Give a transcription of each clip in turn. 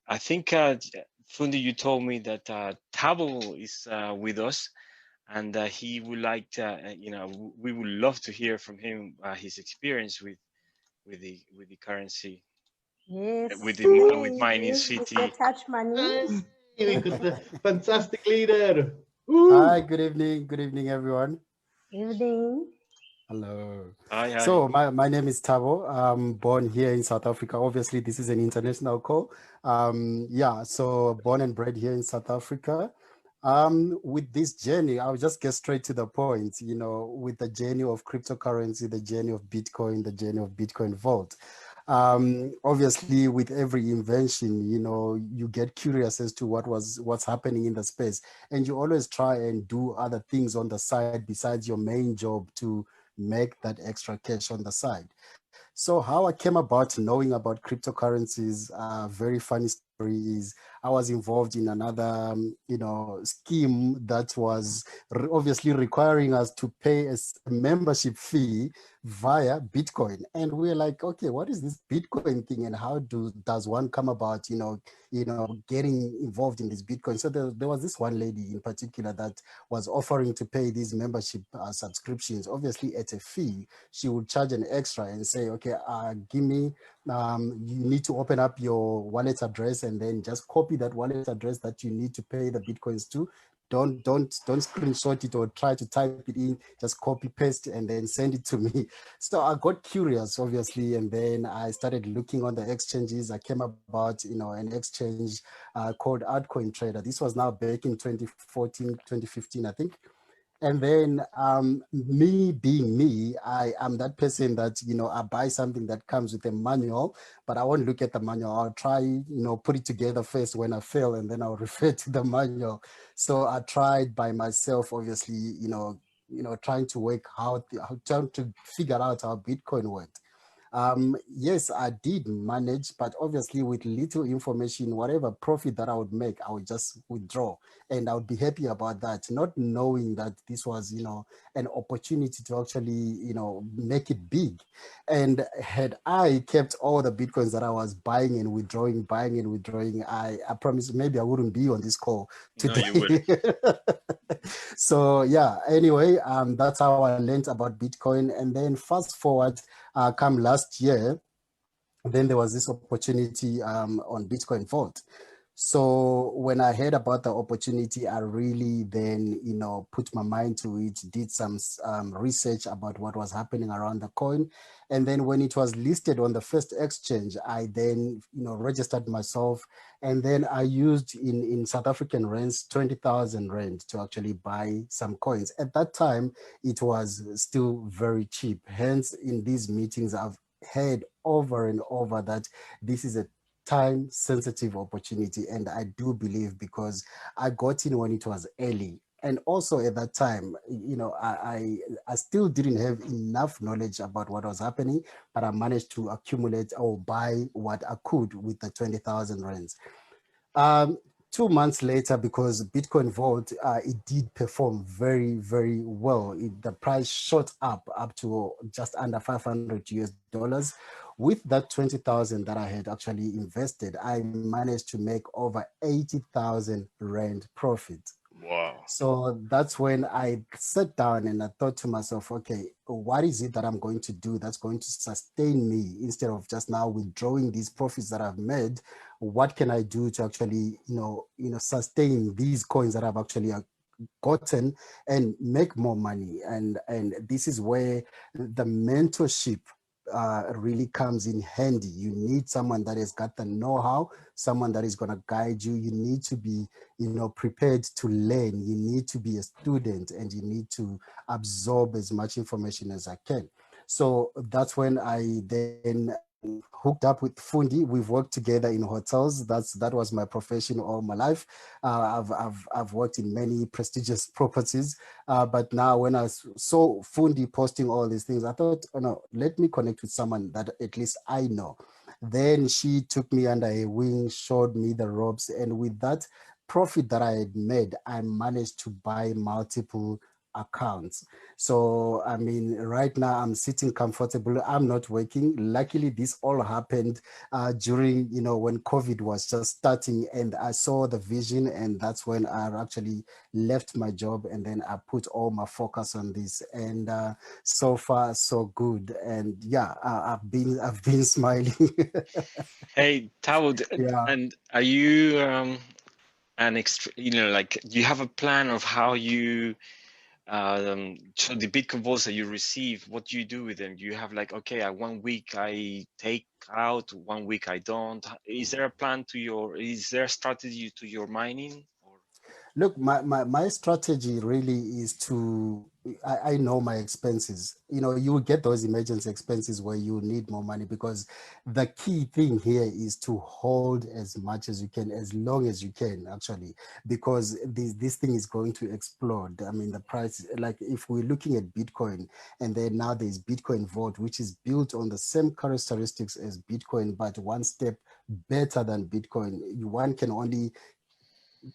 I think, Fundi, you told me that Thabo is with us, and he would like to, we would love to hear from him his experience with the currency, Yes, with please. mining With the city. touch money. Hey, we got the fantastic leader. Woo! Hi, good evening, everyone. Evening. Hello. Hi, hi. So my name is Thabo. I'm born here in South Africa. Obviously, this is an international call. Yeah, so born and bred here in South Africa. With this journey, I'll just get straight to the point, with the journey of cryptocurrency, the journey of Bitcoin, the journey of Bitcoin Vault. Obviously, with every invention, you get curious as to what's happening in the space, and you always try and do other things on the side besides your main job to make that extra cash on the side. So how I came about knowing about cryptocurrencies, very funny story is I was involved in another, scheme that was obviously requiring us to pay a membership fee via Bitcoin. And we're like, okay, what is this Bitcoin thing and how does one come about, getting involved in this Bitcoin? So there was this one lady in particular that was offering to pay these membership subscriptions, obviously at a fee. She would charge an extra and say, okay, give me, you need to open up your wallet address and then just copy that wallet address that you need to pay the Bitcoins to. Don't screenshot it or try to type it in, just copy paste and then send it to me. So I got curious, obviously, and then I started looking on the exchanges. I came about, an exchange called Altcoin Trader. This was now back in 2014, 2015, I think. And then me being me, I am that person that, I buy something that comes with a manual, but I won't look at the manual. I'll try, put it together first when I fail, and then I'll refer to the manual. So I tried by myself, obviously, trying to work trying to figure out how Bitcoin worked. Yes, I did manage, but obviously with little information, whatever profit that I would make, I would just withdraw and I would be happy about that, not knowing that this was, an opportunity to actually, make it big. And had I kept all the Bitcoins that I was buying and withdrawing, I promise maybe I wouldn't be on this call No, you would. today. So yeah, anyway, that's how I learned about Bitcoin. And then fast forward, come last year, then there was this opportunity on Bitcoin Vault. So when I heard about the opportunity, I really then, put my mind to it, did some research about what was happening around the coin. And then when it was listed on the first exchange, I then, registered myself. And then I used in South African rands, 20,000 rand to actually buy some coins. At that time, it was still very cheap. Hence, in these meetings, I've heard over and over that this is a time sensitive opportunity, and I do believe because I got in when it was early, and also at that time, I still didn't have enough knowledge about what was happening, but I managed to accumulate or buy what I could with the 20,000 rands. um, 2 months later, because Bitcoin Vault, it did perform very, very well. The price shot up to just under 500 US dollars. With that 20,000 that I had actually invested, I managed to make over 80,000 rand profit. Wow. So that's when I sat down and I thought to myself, okay, what is it that I'm going to do that's going to sustain me instead of just now withdrawing these profits that I've made? What can I do to actually, sustain these coins that I've actually gotten and make more money? And this is where the mentorship really comes in handy. You need someone that has got the know-how, someone that is going to guide you. You need to be, prepared to learn. You need to be a student and you need to absorb as much information as I can. So that's when I then hooked up with Fundi. We've worked together in hotels. That was my profession all my life. I've worked in many prestigious properties. But now when I saw Fundi posting all these things, I thought, oh no, let me connect with someone that at least I know. Then she took me under a wing, showed me the ropes, and with that profit that I had made, I managed to buy multiple accounts. So, I mean, right now I'm sitting comfortable. I'm not working. Luckily, this all happened during, when COVID was just starting, and I saw the vision, and that's when I actually left my job, and then I put all my focus on this. And so far, so good. And yeah, I've been smiling. Hey, Tao, Yeah. and are you an extra, like, do you have a plan of how you so the Bitcoin vaults that you receive, what do you do with them? Do you have like, okay, 1 week I take out, 1 week I don't? Is there a plan to is there a strategy to your mining? Or Look, my strategy really is I know my expenses. You will get those emergency expenses where you need more money, because the key thing here is to hold as much as you can, as long as you can, actually, because this thing is going to explode. I mean, the price, like if we're looking at Bitcoin, and then now there's Bitcoin Vault, which is built on the same characteristics as Bitcoin, but one step better than Bitcoin. One can only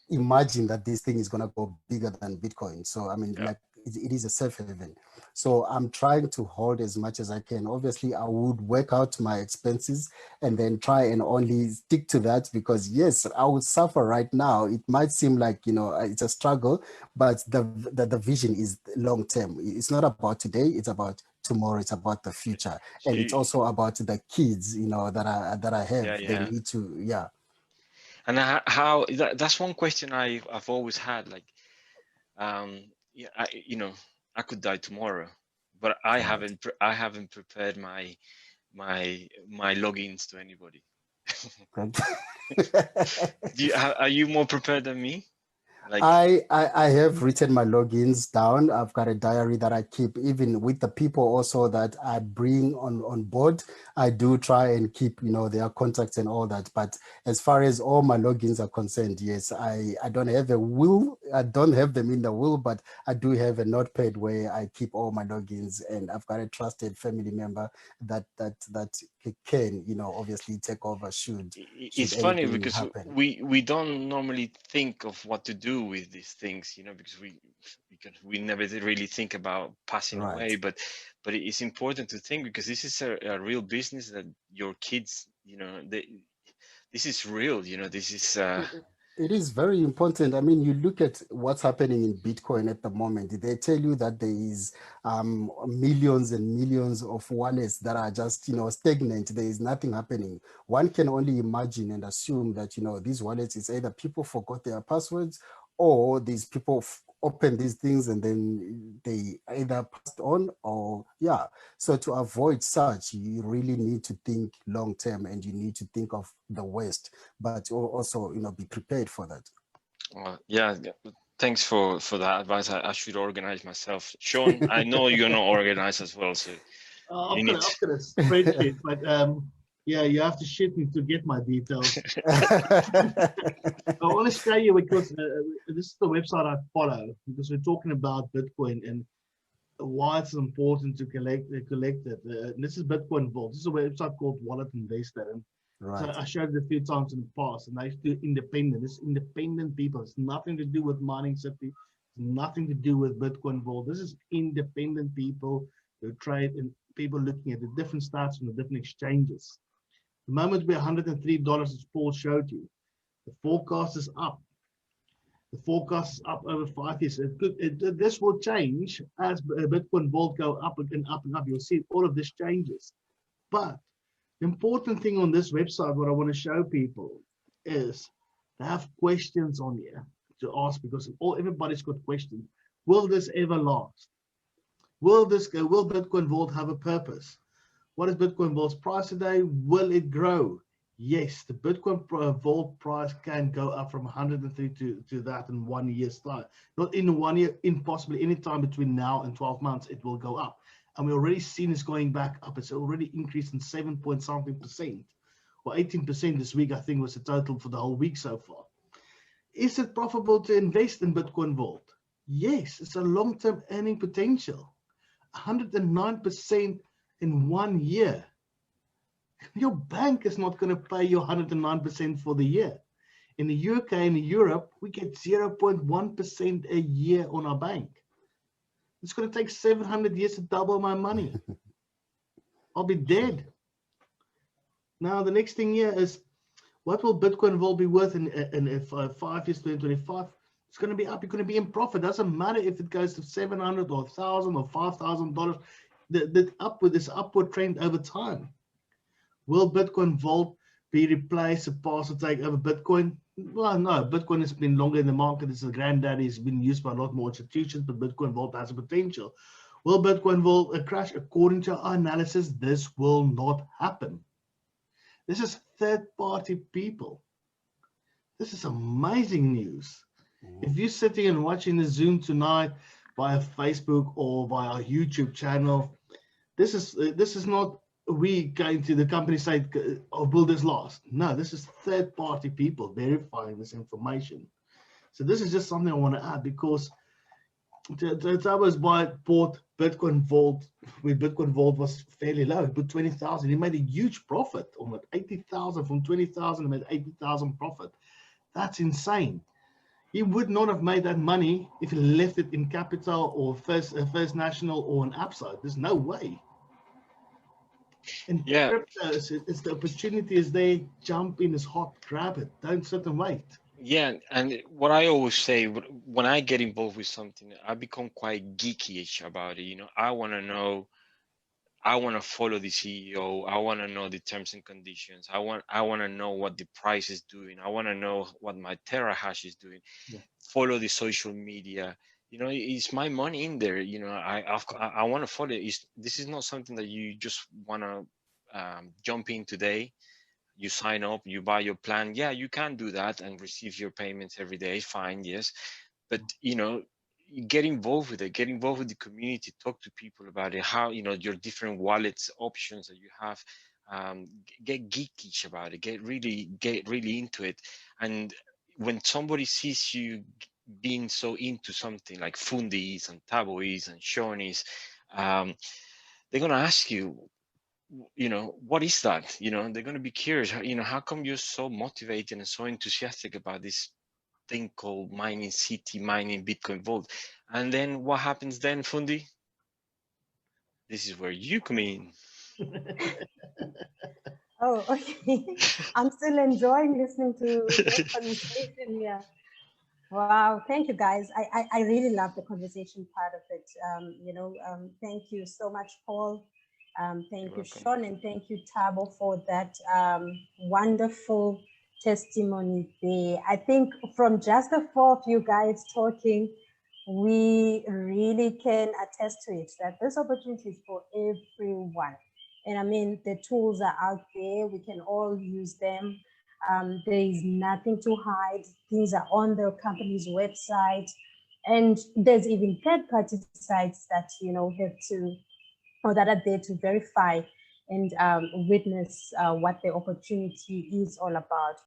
imagine that this thing is going to go bigger than Bitcoin. So, I mean, yeah, like it is a safe haven. So I'm trying to hold as much as I can. Obviously, I would work out my expenses and then try and only stick to that, because yes, I would suffer right now. It might seem like, it's a struggle, but the vision is long term. It's not about today. It's about tomorrow. It's about the future. so And it's also about the kids, that I yeah, have. They yeah. need to, yeah. And how that's one question I've always had. Like, yeah, I could die tomorrow, but Right. I haven't prepared my logins to anybody. Good. Are you more prepared than me? Like, I have written my logins down. I've got a diary that I keep, even with the people also that I bring on board. I do try and keep, their contacts and all that. But as far as all my logins are concerned, yes, I don't have a will. I don't have them in the will, but I do have a notepad where I keep all my logins, and I've got a trusted family member that can, obviously take over should it's funny anything because happen. we don't normally think of what to do with these things, because we never really think about passing Right. away, but it's important to think, because this is a real business that your kids, this is real, this is It is very important. I mean, you look at what's happening in Bitcoin at the moment. They tell you that there is millions and millions of wallets that are just, stagnant. There is nothing happening. One can only imagine and assume that, these wallets, is either people forgot their passwords, or these people open these things and then they either passed on, or yeah. So to avoid such, you really need to think long term, and you need to think of the West, but also, be prepared for that. yeah. Thanks for that advice. I should organize myself. Sean, I know you're not organized as well, so you need I've got a spreadsheet, but yeah, you have to shoot me to get my details. I want to show you because this is the website I follow, because we're talking about Bitcoin and why it's important to collect it. This is Bitcoin Vault. This is a website called Wallet Investor, and so Right. I showed it a few times in the past, and they do independent. It's independent people. It's nothing to do with Mining City. It's nothing to do with Bitcoin Vault. This is independent people who trade, and people looking at the different stats from the different exchanges. The moment we're $103, as Paul showed you, the forecast is up. The forecast is up over 5 years. This will change as Bitcoin Vault go up and up and up. You'll see all of this changes. But the important thing on this website, what I want to show people, is to have questions on here to ask, because everybody's got questions. Will this ever last? Will Bitcoin Vault have a purpose? What is Bitcoin Vault's price today? Will it grow? Yes, the Bitcoin Vault price can go up from 103 to that in 1 year's time. Not in 1 year, in possibly any time between now and 12 months, it will go up. And we already seen it's going back up. It's already increased in 7 point something percent, or 18% this week, I think was the total for the whole week so far. Is it profitable to invest in Bitcoin Vault? Yes, it's a long-term earning potential. 109% in 1 year. Your bank is not going to pay you 109% for the year. In the UK and in Europe, we get 0.1% a year on our bank. It's going to take 700 years to double my money. I'll be dead. Now, the next thing here is, what will Bitcoin Vault be worth in 5 years, 2025? It's going to be up. You're going to be in profit. Doesn't matter if it goes to 700 or 1,000 or $5,000. This upward trend over time. Will Bitcoin Vault be replaced, surpass, or take over Bitcoin? Well, no. Bitcoin has been longer in the market. It's a granddaddy. It's been used by a lot more institutions, but Bitcoin Vault has a potential. Will Bitcoin Vault crash? According to our analysis, this will not happen. This is third-party people. This is amazing news. If you're sitting and watching the Zoom tonight via Facebook or via our YouTube channel, this is not we going to the company site of builders last. No, this is third-party people verifying this information. So this is just something I want to add, because Thabo's bought Bitcoin Vault when Bitcoin Vault was fairly low. He put 20,000. He made a huge profit on it. 80,000 from 20,000. He made 80,000 profit. That's insane. He would not have made that money if he left it in Capital or First National or an Upside. There's no way. And Yeah. crypto, it's the opportunity is there. Jump in, is hot, grab it. Don't sit and wait. Yeah, and what I always say, when I get involved with something, I become quite geeky-ish about it. You know, I want to know, I want to follow the CEO. I want to know the terms and conditions. I want to know what the price is doing. I want to know what my Terahash is doing. Yeah. Follow the social media. You know, it's my money in there. You know, I want to follow it. This is not something that you just want to jump in today. You sign up, you buy your plan. Yeah, you can do that and receive your payments every day. Fine, yes. But, you know, get involved with it, get involved with the community, talk to people about it, how, you know, your different wallets options that you have. Get geekish about it, get really into it. And when somebody sees you being so into something like Fundi is and Thabo is and Shaun is, they're going to ask you, you know, what is that? You know, they're going to be curious, you know, how come you're so motivated and so enthusiastic about this thing called mining city, mining Bitcoin Vault? And then what happens then, Fundi? This is where you come in. Oh, okay. I'm still enjoying listening to this conversation. Yeah. Wow. Thank you, guys. I really love the conversation part of it. Thank you so much, Paul. Thank you, Shaun, and thank you, Thabo, for that wonderful testimony there. I think from just the four of you guys talking, we really can attest to it, that this opportunity is for everyone. And I mean, the tools are out there. We can all use them. There is nothing to hide. Things are on the company's website. And there's even third-party sites that, you know, have to, or that are there to verify and witness what the opportunity is all about.